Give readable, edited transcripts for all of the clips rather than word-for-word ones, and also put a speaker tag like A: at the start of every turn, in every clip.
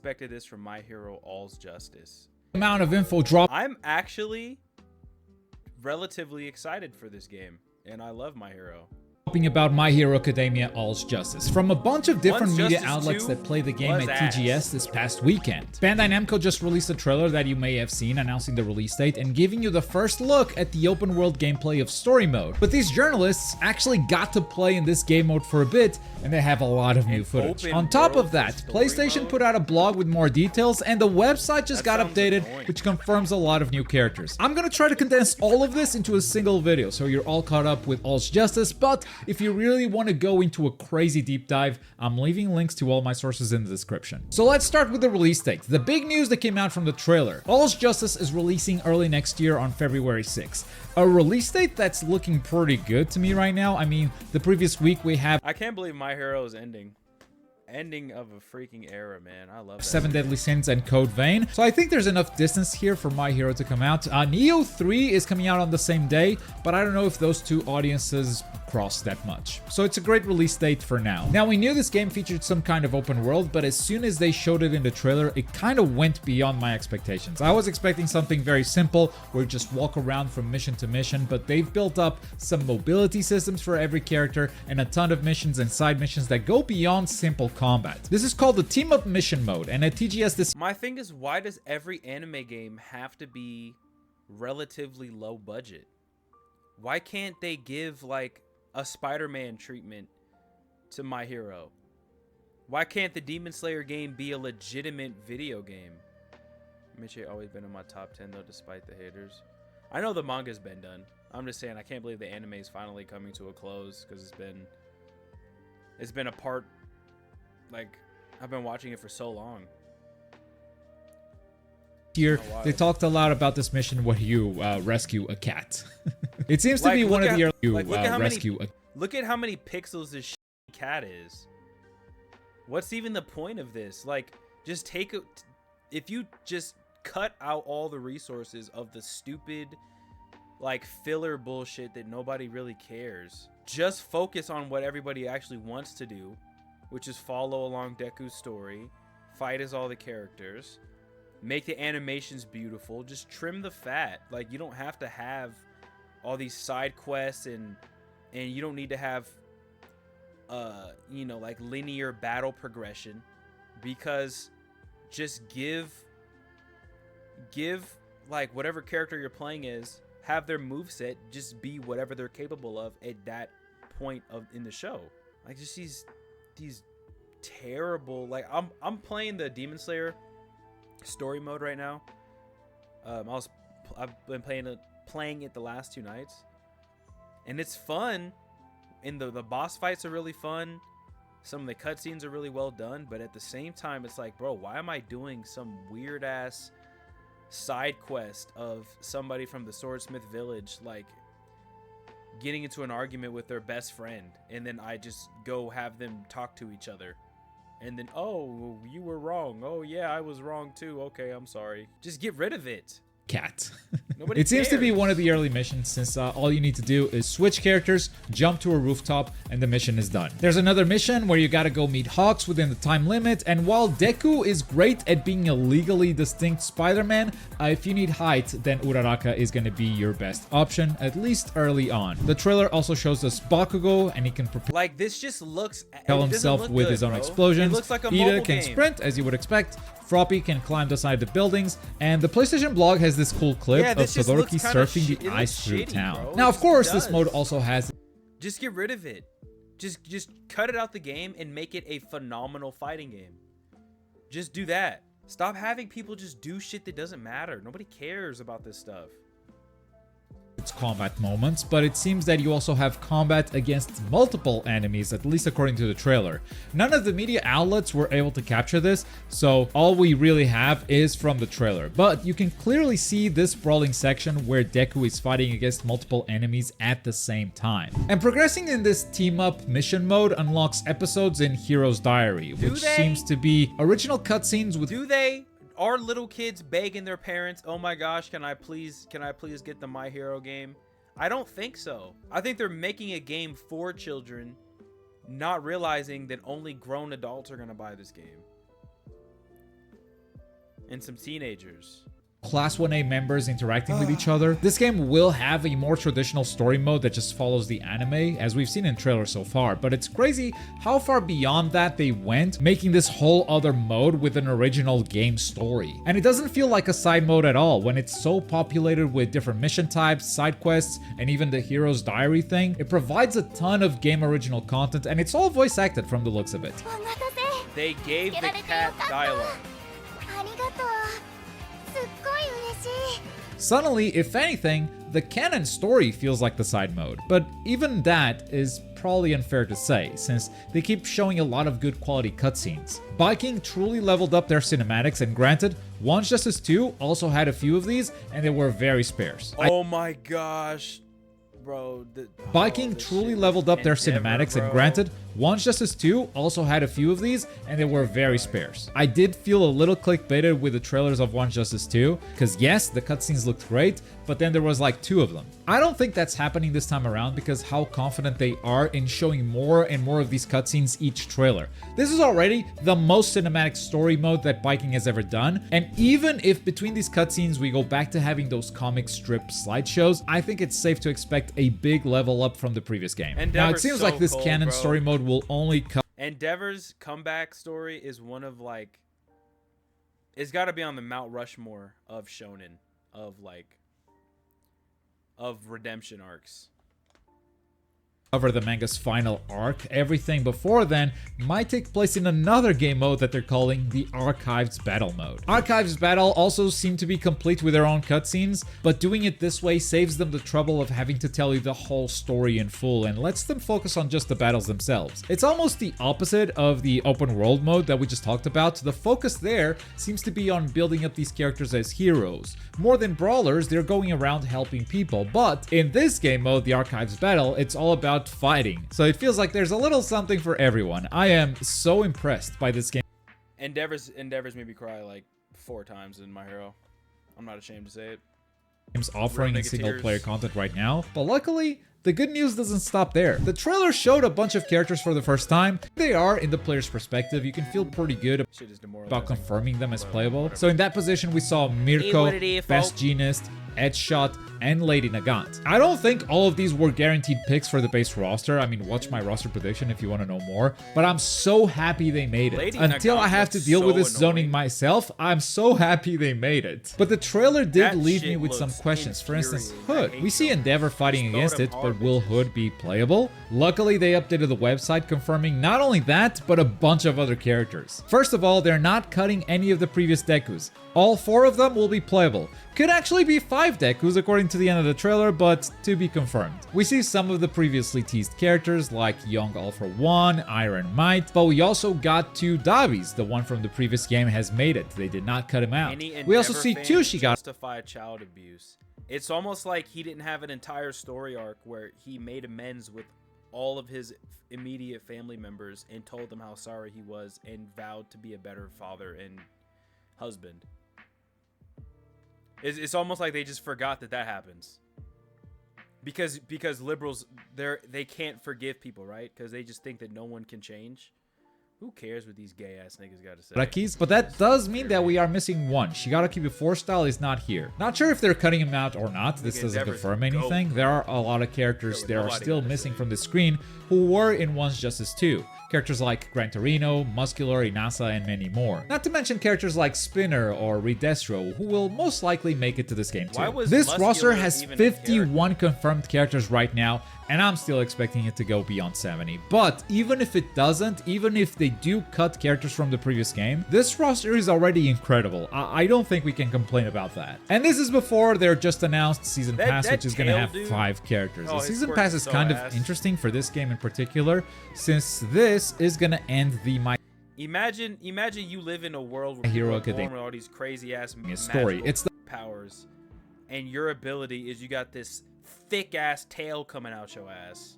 A: expected this from My Hero All's Justice.
B: Amount of info drop.
A: I'm actually relatively excited for this game, and I love My Hero.
B: About My Hero Academia All's Justice from a bunch of different media outlets that play the game at TGS this past weekend. Bandai Namco just released a trailer that you may have seen announcing the release date and giving you the first look at the open world gameplay of story mode. But these journalists actually got to play in this game mode for a bit, and they have a lot of new footage. On top of that, PlayStation put out a blog with more details, and the website just got updated, which confirms a lot of new characters. I'm gonna try to condense all of this into a single video so you're all caught up with All's Justice, but if you really want to go into a crazy deep dive, I'm leaving links to all my sources in the description. So let's start with the release date. The big news that came out from the trailer. All's Justice is releasing early next year on February 6th. A release date that's looking pretty good to me right now. I mean, the previous week we have...
A: I can't believe My Hero is ending. Ending of a freaking era, man. I love that.
B: 7 Deadly Sins and Code Vein. So I think there's enough distance here for My Hero to come out. Neo 3 is coming out on the same day, but I don't know if those two audiences cross that much. So it's a great release date for now. Now, we knew this game featured some kind of open world, but as soon as they showed it in the trailer, it kind of went beyond my expectations. I was expecting something very simple, where you just walk around from mission to mission, but they've built up some mobility systems for every character and a ton of missions and side missions that go beyond simple combat. This is called the Team Up Mission Mode, and at TGS this...
A: My thing is, why does every anime game have to be relatively low budget? Why can't they give, like, a Spider-Man treatment to My Hero? Why can't the Demon Slayer game be a legitimate video game? Michi always been in my top 10 though, despite the haters. I know the manga's been done. I'm just saying, I can't believe the anime is finally coming to a close, because it's been a part, like, I've been watching it for so long.
B: Here, they talked a lot about this mission where you rescue a cat. It seems to be one of the early
A: Look at how many pixels this cat is. What's even the point of this? Like, just take it. If you just cut out all the resources of the stupid, like, filler bullshit that nobody really cares, just focus on what everybody actually wants to do, which is follow along Deku's story, fight as all the characters, make the animations beautiful, just trim the fat. Like, you don't have to have all these side quests, and you don't need to have you know, like, linear battle progression, because just give like whatever character you're playing is, have their moveset just be whatever they're capable of at that point in the show. Like, just these terrible, like, I'm playing the Demon Slayer story mode right now. I've been playing it the last 2 nights, and it's fun, and the boss fights are really fun. Some of the cutscenes are really well done, but at the same time, it's like, bro, why am I doing some weird ass side quest of somebody from the Swordsmith village, like, getting into an argument with their best friend, and then I just go have them talk to each other, and then, oh, you were wrong, oh yeah, I was wrong too, okay, I'm sorry. Just get rid of it.
B: Cat.
A: Nobody
B: It seems
A: cares.
B: to be one of the early missions, since all you need to do is switch characters, jump to a rooftop, and the mission is done. There's another mission where you gotta go meet Hawks within the time limit, and while Deku is great at being a legally distinct Spider-Man, if you need height, then Uraraka is gonna be your best option, at least early on. The trailer also shows us Bakugo, and he can propel
A: Like, this just looks,
B: himself with his own explosions.
A: It looks like a
B: Ida
A: mobile
B: can
A: game.
B: sprint, as you would expect. Froppy can climb the side of buildings, and the PlayStation blog has this cool clip of
A: this just
B: Todoroki
A: looks kinda
B: surfing the ice through
A: shitty,
B: town.
A: bro.
B: Now, of
A: It
B: course, this
A: does.
B: mode also has...
A: Just get rid of it. Just cut it out the game and make it a phenomenal fighting game. Just do that. Stop having people just do shit that doesn't matter. Nobody cares about this stuff.
B: its combat moments, but it seems that you also have combat against multiple enemies, at least according to the trailer. None of the media outlets were able to capture this, so all we really have is from the trailer. But you can clearly see this brawling section where Deku is fighting against multiple enemies at the same time. And progressing in this team-up mission mode unlocks episodes in Hero's Diary, which seems to be original cutscenes with...
A: Are little kids begging their parents, oh my gosh, can I please get the My Hero game? I don't think so. I think they're making a game for children, not realizing that only grown adults are gonna buy this game. And some teenagers.
B: Class 1A members interacting with each other. This game will have a more traditional story mode that just follows the anime, as we've seen in trailers so far, but it's crazy how far beyond that they went, making this whole other mode with an original game story. And it doesn't feel like a side mode at all when it's so populated with different mission types, side quests, and even the hero's diary thing. It provides a ton of game original content, and it's all voice acted from the looks of it.
A: They gave the cat dialogue.
B: Suddenly, if anything, the canon story feels like the side mode, but even that is probably unfair to say, since they keep showing a lot of good quality cutscenes. Viking truly leveled up their cinematics, and granted, One's Justice 2 also had a few of these, and they were very sparse.
A: Oh my gosh, bro.
B: Viking truly leveled up their cinematics, and granted, One's Justice 2 also had a few of these, and they were very sparse. I did feel a little clickbaited with the trailers of One's Justice 2, because yes, the cutscenes looked great, but then there was like 2 of them. I don't think that's happening this time around because how confident they are in showing more and more of these cutscenes each trailer. This is already the most cinematic story mode that Viking has ever done, and even if between these cutscenes we go back to having those comic strip slideshows, I think it's safe to expect a big level up from the previous game. Now it seems like this canon story mode will only come.
A: Endeavor's comeback story is one of like, it's got to be on the Mount Rushmore of shonen, of redemption arcs.
B: Cover the manga's final arc. Everything before then might take place in another game mode that they're calling the Archives Battle mode. Archives Battle also seem to be complete with their own cutscenes, but doing it this way saves them the trouble of having to tell you the whole story in full and lets them focus on just the battles themselves. It's almost the opposite of the open world mode that we just talked about. The focus there seems to be on building up these characters as heroes. More than brawlers, they're going around helping people, but in this game mode, the Archives Battle, it's all about fighting. So it feels like there's a little something for everyone. I am so impressed by this game.
A: Endeavor's made me cry like 4 times in My Hero. I'm not ashamed to say it.
B: Games offering in single player content right now, but luckily the good news doesn't stop there. The trailer showed a bunch of characters for the first time. They are in the player's perspective. You can feel pretty good about confirming them as playable. So in that position, we saw Mirko, Best Genist, Edgeshot, and Lady Nagant. I don't think all of these were guaranteed picks for the base roster. I mean, watch my roster prediction if you want to know more. But I'm so happy they made it. Until I have to deal with this zoning myself, I'm so happy they made it. But the trailer did leave me with some questions. For instance, Hood. We see Endeavor fighting against it, but will Hood be playable? Luckily, they updated the website confirming not only that, but a bunch of other characters. First of all, they're not cutting any of the previous Dekus. All 4 of them will be playable. Could actually be 5 Dekus according to the end of the trailer, but to be confirmed. We see some of the previously teased characters like Young Alpha 1, Iron Might, but we also got 2 Davis. The one from the previous game has made it. They did not cut him out. We also see 2 Shigata.
A: Justify child abuse. It's almost like he didn't have an entire story arc where he made amends with all of his immediate family members and told them how sorry he was and vowed to be a better father and husband. It's almost like they just forgot that happens. Because liberals, they can't forgive people, right? Because they just think that no one can change. Who cares what these gay ass niggas gotta say?
B: But that does mean that we are missing one. Shigaraki 4 style is not here. Not sure if they're cutting him out or not. This doesn't confirm anything. There are a lot of characters that are still missing from the screen who were in One's Justice 2. Characters like Gran Torino, Muscular, Inasa, and many more. Not to mention characters like Spinner or Redestro, who will most likely make it to this game too. This roster has 51 confirmed characters right now, and I'm still expecting it to go beyond 70. But even if it doesn't, even if they do cut characters from the previous game, this roster is already incredible. I don't think we can complain about that. And this is before their just announced Season Pass, which is going to have 5 characters. The Season Pass is kind of interesting for this game in particular, since this is going to end the
A: Imagine you live in a world where
B: Hero
A: you're born with all these crazy ass
B: story. It's the
A: powers, and your ability is you got this thick ass tail coming out your ass.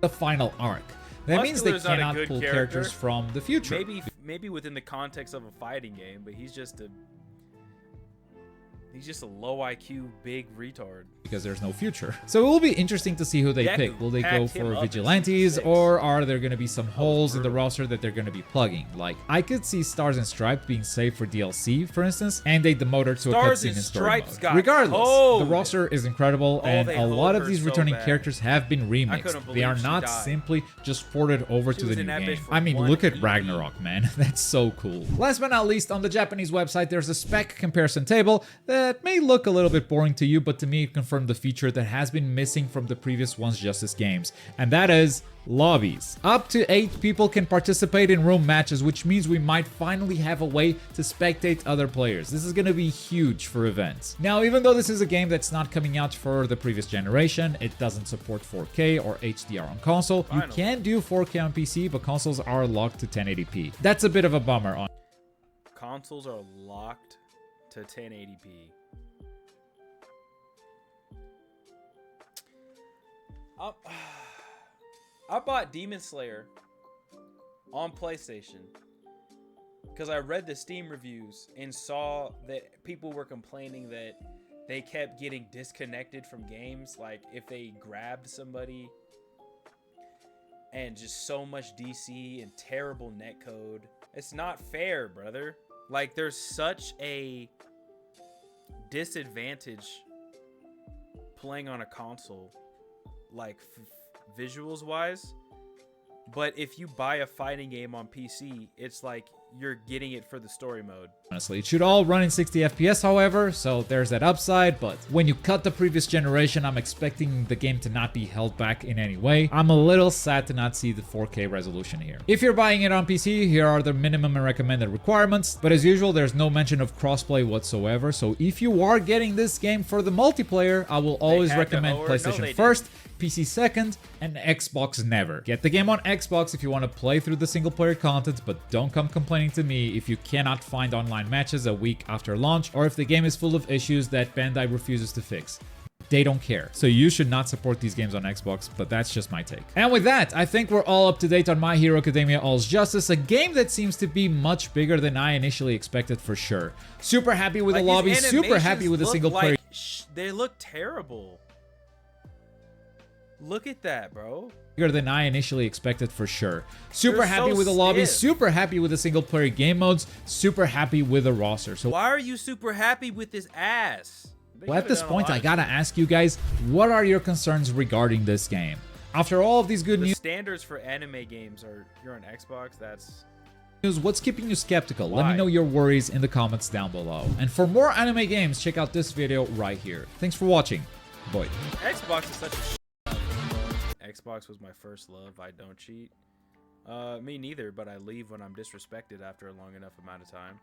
B: The final arc. That means they cannot pull characters from the future.
A: Maybe within the context of a fighting game, but he's just a He's just a low IQ, big retard.
B: Because there's no future. So it will be interesting to see who they pick. Will they go for vigilantes, or are there going to be some holes in the roster that they're going to be plugging? Like, I could see Stars and Stripes being saved for DLC, for instance, and they demoted to a cutscene in story mode. Regardless, the roster is incredible, and a lot of these returning characters have been remixed. They are not simply just ported over to the new game. I mean, look at Ragnarok, man. That's so cool. Last but not least, on the Japanese website, there's a spec comparison table that may look a little bit boring to you, but to me, it confirmed the feature that has been missing from the previous Once Justice games, and that is lobbies. Up to 8 people can participate in room matches, which means we might finally have a way to spectate other players. This is going to be huge for events. Now, even though this is a game that's not coming out for the previous generation, it doesn't support 4K or HDR on console. You can do 4K on PC, but consoles are locked to 1080p. That's a bit of a bummer.
A: Consoles are locked to 1080p. I bought Demon Slayer on PlayStation because I read the Steam reviews and saw that people were complaining that they kept getting disconnected from games, like if they grabbed somebody, and just so much DC and terrible netcode. It's not fair, brother. Like, there's such a disadvantage playing on a console, like visuals wise, but if you buy a fighting game on PC, it's like you're getting it for the story mode.
B: Honestly, it should all run in 60 FPS, however, so there's that upside, but when you cut the previous generation, I'm expecting the game to not be held back in any way. I'm a little sad to not see the 4K resolution here. If you're buying it on PC, here are the minimum and recommended requirements, but as usual, there's no mention of crossplay whatsoever, so if you are getting this game for the multiplayer, I will always recommend PlayStation first, PC second, and Xbox never. Get the game on Xbox if you want to play through the single player content, but don't come complaining to me if you cannot find online matches a week after launch, or if the game is full of issues that Bandai refuses to fix. They don't care. So you should not support these games on Xbox, but that's just my take. And with that, I think we're all up to date on My Hero Academia All's Justice, a game that seems to be much bigger than I initially expected for sure. Super happy with the lobby, super happy with the single player.
A: They look terrible. Look at that, bro.
B: Bigger than I initially expected for sure. Super happy with the lobby, super happy with the single player game modes, super happy with the roster. So
A: why are you super happy with this ass?
B: Well, at this point, I gotta ask you guys, what are your concerns regarding this game? After all of these good news,
A: standards for anime games are, you're on Xbox, that's
B: what's keeping you skeptical? Let me know your worries in the comments down below. And for more anime games, check out this video right here. Thanks for watching. Boy.
A: Xbox is such a Xbox was my first love. I don't cheat. Me neither, but I leave when I'm disrespected after a long enough amount of time.